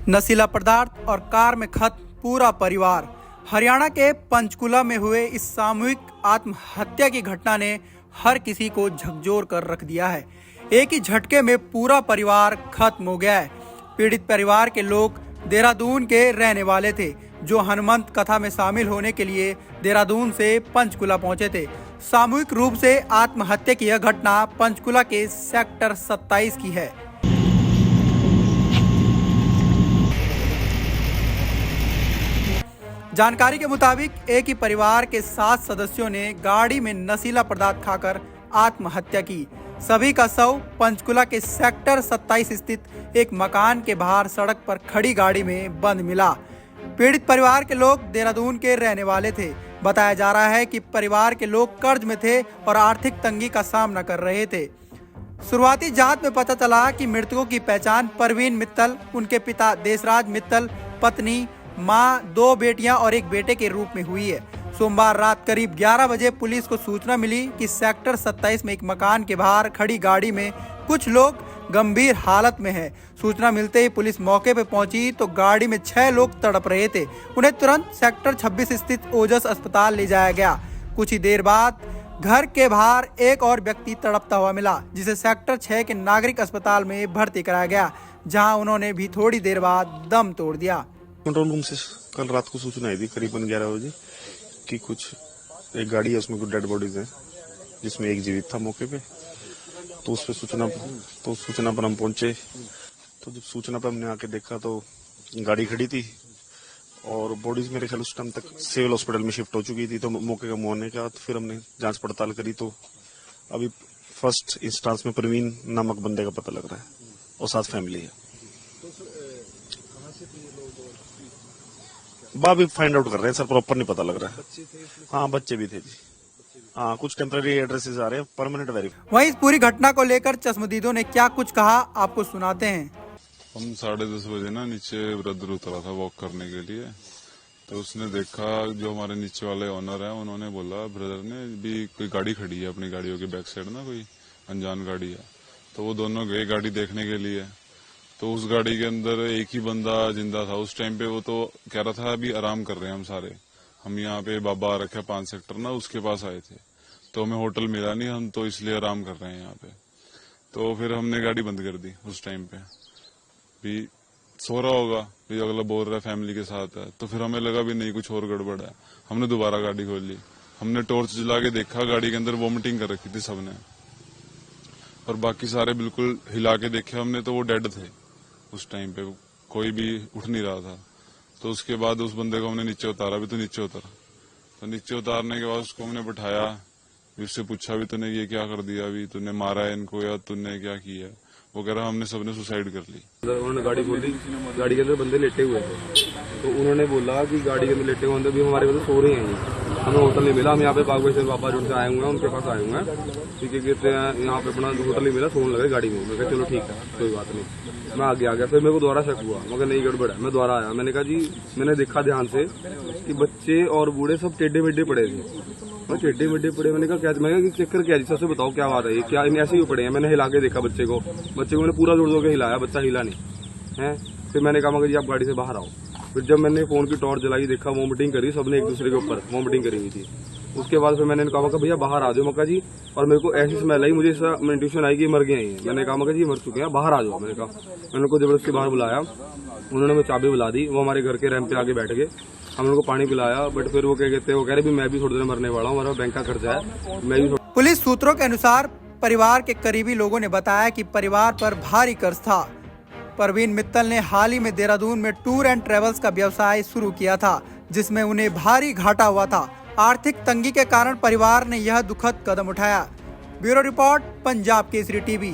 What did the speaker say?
नशीला पदार्थ और कार में खत्म पूरा परिवार। हरियाणा के पंचकुला में हुए इस सामूहिक आत्महत्या की घटना ने हर किसी को झकझोर कर रख दिया है। एक ही झटके में पूरा परिवार खत्म हो गया है। पीड़ित परिवार के लोग देहरादून के रहने वाले थे, जो हनुमंत कथा में शामिल होने के लिए देहरादून से पंचकुला पहुंचे थे। सामूहिक रूप से आत्महत्या की यह घटना पंचकुला के सेक्टर 27 की है। जानकारी के मुताबिक एक ही परिवार के 7 सदस्यों ने गाड़ी में नशीला पदार्थ खाकर आत्महत्या की। सभी का शव पंचकुला के सेक्टर 27 स्थित एक मकान के बाहर सड़क पर खड़ी गाड़ी में बंद मिला। पीड़ित परिवार के लोग देहरादून के रहने वाले थे। बताया जा रहा है कि परिवार के लोग कर्ज में थे और आर्थिक तंगी का सामना कर रहे थे। शुरुआती जांच में पता चला कि मृतकों की पहचान परवीन मित्तल, उनके पिता देशराज मित्तल, पत्नी, मां, 2 बेटियां और 1 बेटे के रूप में हुई है। सोमवार रात करीब 11 बजे पुलिस को सूचना मिली कि सेक्टर 27 में एक मकान के बाहर खड़ी गाड़ी में कुछ लोग गंभीर हालत में हैं। सूचना मिलते ही पुलिस मौके पर पहुंची तो गाड़ी में 6 लोग तड़प रहे थे। उन्हें तुरंत सेक्टर 26 स्थित ओजस अस्पताल ले जाया गया। कुछ ही देर बाद घर के बाहर एक और व्यक्ति तड़पता हुआ मिला, जिसे सेक्टर 6 के नागरिक अस्पताल में भर्ती कराया गया, जहां उन्होंने भी थोड़ी देर बाद दम तोड़ दिया। कंट्रोल रूम से कल रात को सूचना आई थी करीबन 11 बजे कि कुछ एक गाड़ी है, उसमें कुछ डेड बॉडीज है, जिसमें एक जीवित था मौके पे। तो उस पे सूचना पर हम पहुंचे। तो जब सूचना पर हमने आके देखा तो गाड़ी खड़ी थी और बॉडीज मेरे ख्याल उस टाइम तक सिविल हॉस्पिटल में शिफ्ट हो चुकी थी। तो मौके का मुँह होने के बाद फिर हमने जांच पड़ताल करी तो अभी फर्स्ट इंस्टांस में प्रवीण नामक बंदे का पता लग रहा है और 7 फैमिली है। अभी फाइंड आउट कर रहे हैं सर, प्रॉपर नहीं पता लग रहा है। हाँ, बच्चे भी थे जी। हाँ, कुछ टेम्पररी एड्रेसेस आ रहे हैं, परमानेंट वेरीफाई। वहीं इस पूरी घटना को लेकर चश्मदीदों ने क्या कुछ कहा, आपको सुनाते हैं। हम 10:30 बजे ना नीचे ब्रदर उतरा था वॉक करने के लिए। तो उसने देखा, जो हमारे नीचे वाले ओनर है, उन्होंने बोला ब्रदर ने भी कोई गाड़ी खड़ी है अपनी गाड़ियों के बैक साइड ना, कोई अनजान गाड़ी है। तो वो दोनों गए गाड़ी देखने के लिए। तो उस गाड़ी के अंदर एक ही बंदा जिंदा था उस टाइम पे। वो तो कह रहा था अभी आराम कर रहे हैं हम सारे, हम यहाँ पे बाबा रखा 5 सेक्टर ना, उसके पास आए थे। तो हमें होटल मिला नहीं, हम तो इसलिए आराम कर रहे हैं यहाँ पे। तो फिर हमने गाड़ी बंद कर दी उस टाइम पे। भी सो रहा होगा, भी अगला बोल रहा है फैमिली के साथ है। तो फिर हमें लगा भी नहीं, कुछ और गड़बड़ है। हमने दोबारा गाड़ी खोल ली। हमने टॉर्च जला के देखा, गाड़ी के अंदर वॉमिटिंग कर रखी थी सबने, और बाकी सारे बिल्कुल हिला के देखे हमने तो वो डेड थे उस टाइम पे, कोई भी उठ नहीं रहा था। तो उसके बाद उस बंदे को हमने नीचे उतारा, भी तो नीचे उतरा। तो नीचे उतारने के बाद उसको हमने बैठाया, उससे पूछा भी तूने ये क्या कर दिया, अभी तूने मारा है इनको या तूने क्या किया। वो कह रहा हमने सबने सुसाइड कर ली। उन्होंने गाड़ी खोली, गाड़ी के अंदर बंदे लेटे हुए थे। तो उन्होंने बोला कि गाड़ी के अंदर लेटे हुए अंदर भी हमारे बंदे सो रहे हैं, हमें होटल नहीं मिला। हम यहाँ पे बागेश्वर बाबा जो से आए हुए हैं, उनके पास आए हुए हैं। ठीक है, कहते हैं यहाँ पे अपना होटल नहीं मिला, सोने लगे गाड़ी में। मैं कहा चलो ठीक है, कोई बात नहीं। मैं आगे आ गया। फिर मेरे को दोबारा शक हुआ, मगर नहीं गड़बड़ है। मैं दोबारा आया, मैंने कहा जी, मैंने देखा ध्यान से कि बच्चे और बूढ़े सब टेढ़े मेढ़े पड़े थे। टेढ़े मेढ़े पड़े, मैंने कहा क्या, मैं चक्कर क्या जी, सबसे बताओ क्या बात है, ये क्या ऐसे ही पड़े हैं। मैंने हिला के देखा बच्चे को मैंने पूरा जोड़ जोड़ के हिलाया, बच्चा हिला नहीं है। फिर मैंने कहा मगर जी आप गाड़ी से बाहर आओ। फिर जब मैंने फोन की टॉर्च जलाई, देखा वॉमिटिंग करी, सबने एक दूसरे के ऊपर वॉमिटिंग करी हुई थी। उसके बाद फिर मैंने कहा भैया बाहर आ जाओ मक्का जी, और मेरे को ऐसी स्मेल आई, मुझे ऐसा इंट्यूशन आई कि मर गए हैं। मैंने कहा मक्का जी मर चुके हैं, बाहर आ जाओ। मैंने कहा, मैंने उनको जबरदस्ती बाहर बुलाया, उन्होंने मुझे चाबी बुला दी। वो हमारे घर के रैंप पे आके बैठ गए, हम लोगों को पानी पिलाया। बट फिर वो क्या कहते हैं, वो कह रहे भी मैं भी थोड़ी देर मरने वाला हूँ, हमारा बैंक का खर्चा है, मैं भी। पुलिस सूत्रों के अनुसार परिवार के करीबी लोगों ने बताया कि परिवार पर भारी कर्ज था। परवीन मित्तल ने हाल ही में देहरादून में टूर एंड ट्रेवल्स का व्यवसाय शुरू किया था, जिसमें उन्हें भारी घाटा हुआ था। आर्थिक तंगी के कारण परिवार ने यह दुखद कदम उठाया। Bureau report, Punjab Kesari TV.